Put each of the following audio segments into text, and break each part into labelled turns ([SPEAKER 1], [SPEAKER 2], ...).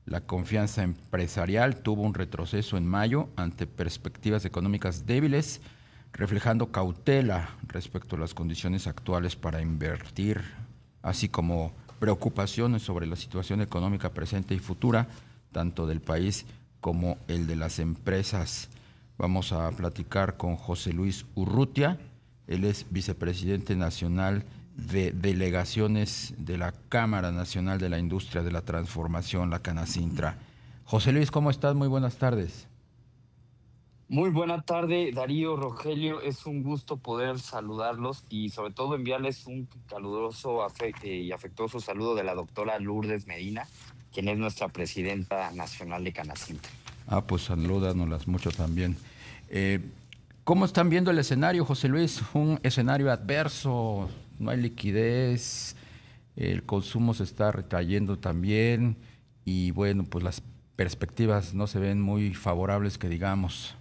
[SPEAKER 1] La confianza empresarial tuvo un retroceso en mayo ante perspectivas económicas débiles, reflejando cautela respecto a las condiciones actuales para invertir, así como preocupaciones sobre la situación económica presente y futura, tanto del país como el de las empresas. Vamos a platicar con José Luis Urrutia. Él es vicepresidente nacional de delegaciones de la Cámara Nacional de la Industria de la Transformación, la Canacintra. José Luis, ¿cómo estás? Muy buenas tardes.
[SPEAKER 2] Muy buena tarde, Darío, Rogelio. Es un gusto poder saludarlos y sobre todo enviarles un caluroso y afectuoso saludo de la doctora Lourdes Medina, quien es nuestra presidenta nacional de Canacintra.
[SPEAKER 1] Pues salúdanoslas mucho también. Eh, ¿Cómo están viendo el escenario, José Luis? Un escenario adverso, no hay liquidez, el consumo se está retrayendo también y bueno, pues las perspectivas no se ven muy favorables que digamos.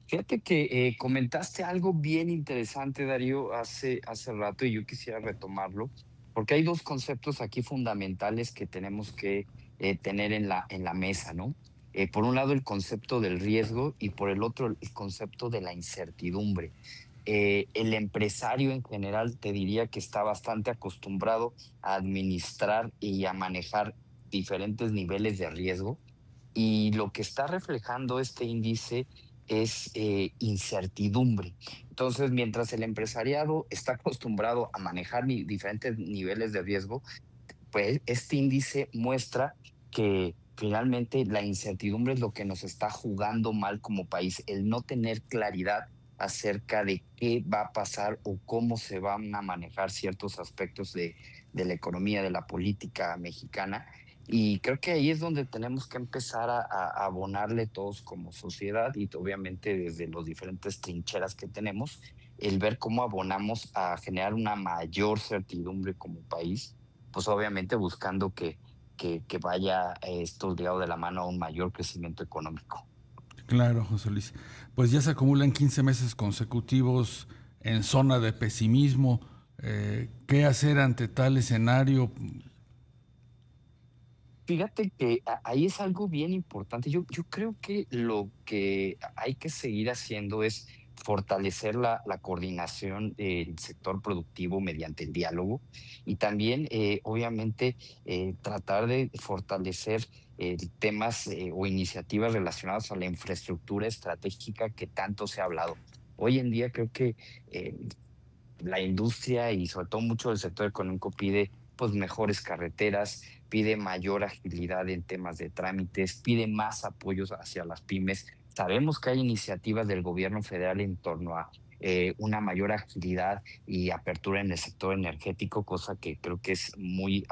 [SPEAKER 2] Fíjate que comentaste algo bien interesante, Darío, hace rato y yo quisiera retomarlo, porque hay dos conceptos aquí fundamentales que tenemos que tener en la mesa, ¿no? Por un lado, el concepto del riesgo y por el otro, el concepto de la incertidumbre. El empresario en general te diría que está bastante acostumbrado a administrar y a manejar diferentes niveles de riesgo y lo que está reflejando este índice es incertidumbre. Entonces, mientras el empresariado está acostumbrado a manejar diferentes niveles de riesgo, pues este índice muestra que finalmente la incertidumbre es lo que nos está jugando mal como país, el no tener claridad acerca de qué va a pasar o cómo se van a manejar ciertos aspectos de la economía, de la política mexicana. Y creo que ahí es donde tenemos que empezar a abonarle todos como sociedad y obviamente desde los diferentes trincheras que tenemos, el ver cómo abonamos a generar una mayor certidumbre como país, pues obviamente buscando que vaya esto ligado de la mano a un mayor crecimiento económico.
[SPEAKER 3] Claro, José Luis. Pues ya se acumulan 15 meses consecutivos en zona de pesimismo. ¿Qué hacer ante tal escenario?
[SPEAKER 2] Fíjate que ahí es algo bien importante. Yo creo que lo que hay que seguir haciendo es fortalecer la coordinación del sector productivo mediante el diálogo y también, obviamente, tratar de fortalecer temas o iniciativas relacionadas a la infraestructura estratégica que tanto se ha hablado. Hoy en día creo que eh, la industria y sobre todo mucho del sector económico pide pues mejores carreteras, pide mayor agilidad en temas de trámites, pide más apoyos hacia las pymes. Sabemos que hay iniciativas del gobierno federal en torno a una mayor agilidad y apertura en el sector energético, cosa que creo que es muy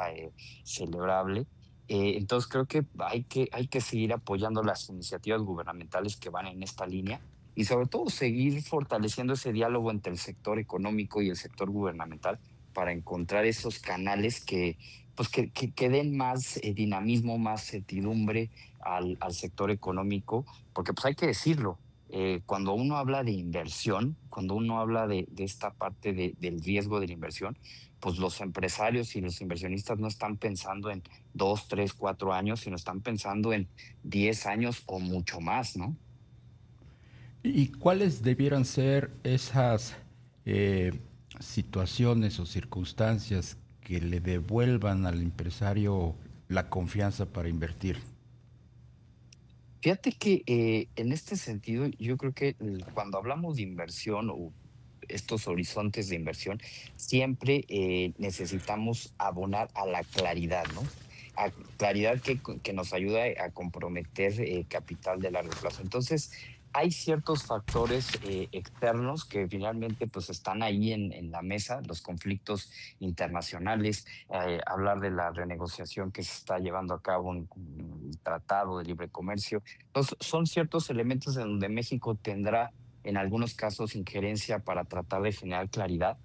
[SPEAKER 2] celebrable. Entonces creo que hay que seguir apoyando las iniciativas gubernamentales que van en esta línea y sobre todo seguir fortaleciendo ese diálogo entre el sector económico y el sector gubernamental para encontrar esos canales que den más dinamismo, más certidumbre al sector económico, porque pues hay que decirlo, cuando uno habla de inversión, cuando uno habla de esta parte del riesgo de la inversión, pues los empresarios y los inversionistas no están pensando en 2, 3, 4 años, sino están pensando en 10 años o mucho más, ¿no?
[SPEAKER 1] ¿Y cuáles debieran ser esas eh, situaciones o circunstancias que le devuelvan al empresario la confianza para invertir?
[SPEAKER 2] Fíjate que en este sentido, yo creo que cuando hablamos de inversión o estos horizontes de inversión, siempre necesitamos abonar a la claridad, ¿no? A claridad que nos ayuda a comprometer capital de largo plazo. Entonces, hay ciertos factores externos que finalmente pues están ahí en la mesa, los conflictos internacionales, hablar de la renegociación que se está llevando a cabo en un tratado de libre comercio. Entonces, son ciertos elementos en donde México tendrá en algunos casos injerencia para tratar de generar claridad,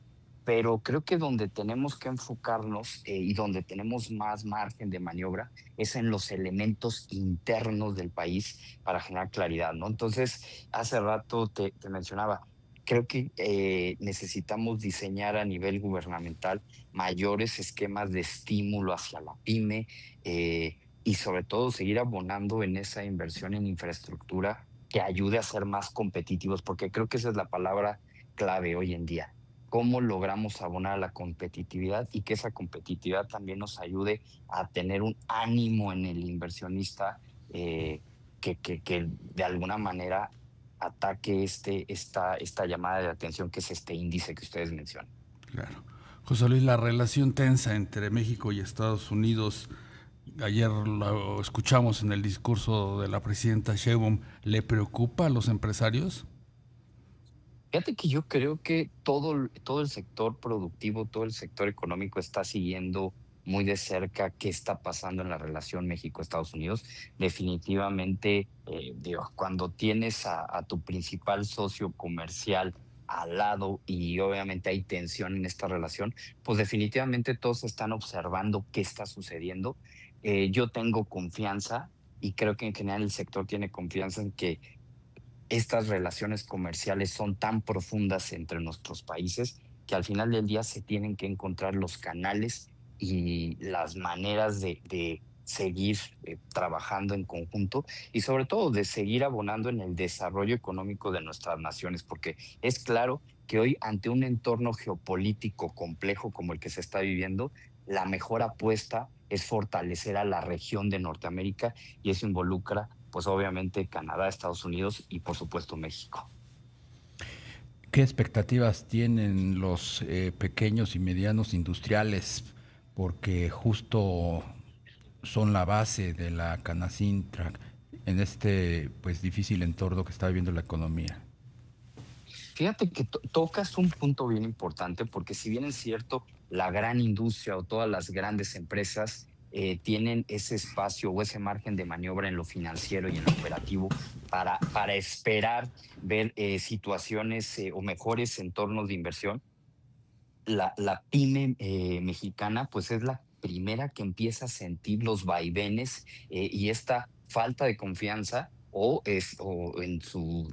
[SPEAKER 2] pero creo que donde tenemos que enfocarnos y donde tenemos más margen de maniobra es en los elementos internos del país para generar claridad, ¿no? Entonces, hace rato te mencionaba, creo que necesitamos diseñar a nivel gubernamental mayores esquemas de estímulo hacia la pyme, y sobre todo seguir abonando en esa inversión en infraestructura que ayude a ser más competitivos, porque creo que esa es la palabra clave hoy en día. ¿Cómo logramos abonar a la competitividad y que esa competitividad también nos ayude a tener un ánimo en el inversionista, que de alguna manera ataque esta llamada de atención que es este índice que ustedes mencionan?
[SPEAKER 3] Claro. José Luis, la relación tensa entre México y Estados Unidos, ayer lo escuchamos en el discurso de la presidenta Sheinbaum, ¿le preocupa a los empresarios?
[SPEAKER 2] Fíjate que yo creo que todo el sector productivo, todo el sector económico está siguiendo muy de cerca qué está pasando en la relación México-Estados Unidos. Definitivamente, digo, cuando tienes a tu principal socio comercial al lado y obviamente hay tensión en esta relación, pues definitivamente todos están observando qué está sucediendo. Yo tengo confianza y creo que en general el sector tiene confianza en que estas relaciones comerciales son tan profundas entre nuestros países que al final del día se tienen que encontrar los canales y las maneras de seguir trabajando en conjunto y sobre todo de seguir abonando en el desarrollo económico de nuestras naciones, porque es claro que hoy ante un entorno geopolítico complejo como el que se está viviendo, la mejor apuesta es fortalecer a la región de Norteamérica y eso involucra pues obviamente Canadá, Estados Unidos y por supuesto México.
[SPEAKER 1] ¿Qué expectativas tienen los pequeños y medianos industriales? Porque justo son la base de la Canacintra en este pues difícil entorno que está viviendo la economía.
[SPEAKER 2] Fíjate que tocas un punto bien importante porque si bien es cierto, la gran industria o todas las grandes empresas tienen ese espacio o ese margen de maniobra en lo financiero y en lo operativo para esperar ver situaciones o mejores entornos de inversión, la pyme mexicana pues es la primera que empieza a sentir los vaivenes y esta falta de confianza o en su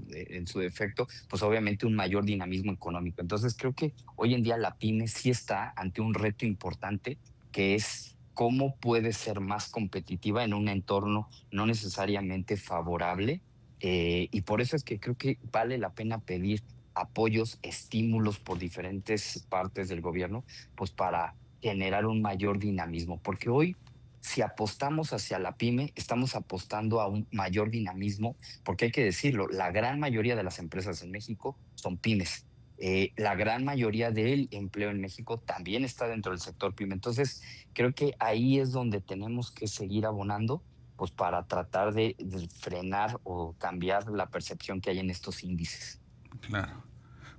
[SPEAKER 2] defecto, pues obviamente un mayor dinamismo económico. Entonces creo que hoy en día la pyme sí está ante un reto importante que es cómo puede ser más competitiva en un entorno no necesariamente favorable. Y por eso es que creo que vale la pena pedir apoyos, estímulos por diferentes partes del gobierno, pues para generar un mayor dinamismo, porque hoy si apostamos hacia la pyme, estamos apostando a un mayor dinamismo, porque hay que decirlo, la gran mayoría de las empresas en México son pymes. La gran mayoría del empleo en México también está dentro del sector pyme. Entonces, creo que ahí es donde tenemos que seguir abonando, pues para tratar de frenar o cambiar la percepción que hay en estos índices.
[SPEAKER 3] Claro.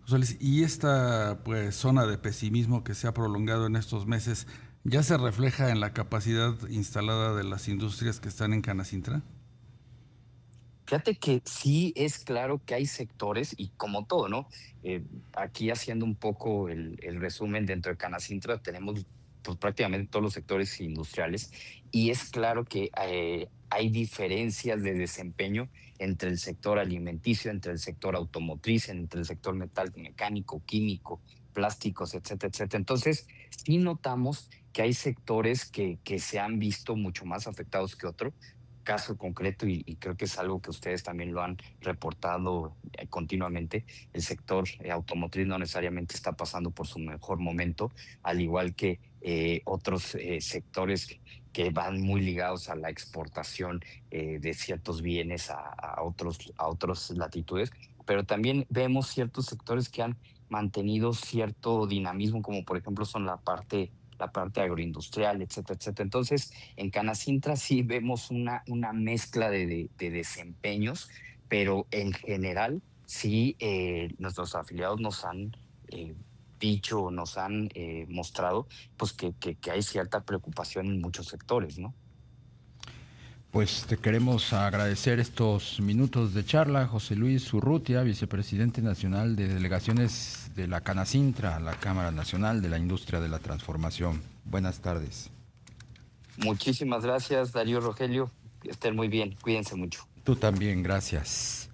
[SPEAKER 3] José Luis, ¿y esta pues zona de pesimismo que se ha prolongado en estos meses ya se refleja en la capacidad instalada de las industrias que están en Canacintra?
[SPEAKER 2] Fíjate que sí es claro que hay sectores, y como todo, ¿no? Aquí haciendo un poco el resumen, dentro de Canacintra tenemos pues, prácticamente todos los sectores industriales, y es claro que hay diferencias de desempeño entre el sector alimenticio, entre el sector automotriz, entre el sector metal mecánico, químico, plásticos, etcétera, etcétera. Entonces, sí notamos que hay sectores que se han visto mucho más afectados que otros caso concreto y creo que es algo que ustedes también lo han reportado continuamente, el sector automotriz no necesariamente está pasando por su mejor momento, al igual que otros sectores que van muy ligados a la exportación de ciertos bienes a otras latitudes, pero también vemos ciertos sectores que han mantenido cierto dinamismo, como por ejemplo son la parte agroindustrial, etcétera, etcétera. Entonces, en Canacintra sí vemos una mezcla de desempeños, pero en general sí nuestros afiliados nos han eh, dicho, nos han mostrado pues que hay cierta preocupación en muchos sectores, ¿no?
[SPEAKER 1] Pues te queremos agradecer estos minutos de charla, José Luis Urrutia, vicepresidente nacional de delegaciones de la Canacintra, la Cámara Nacional de la Industria de la Transformación. Buenas tardes.
[SPEAKER 2] Muchísimas gracias, Darío, Rogelio. Que estén muy bien, cuídense mucho.
[SPEAKER 1] Tú también, gracias.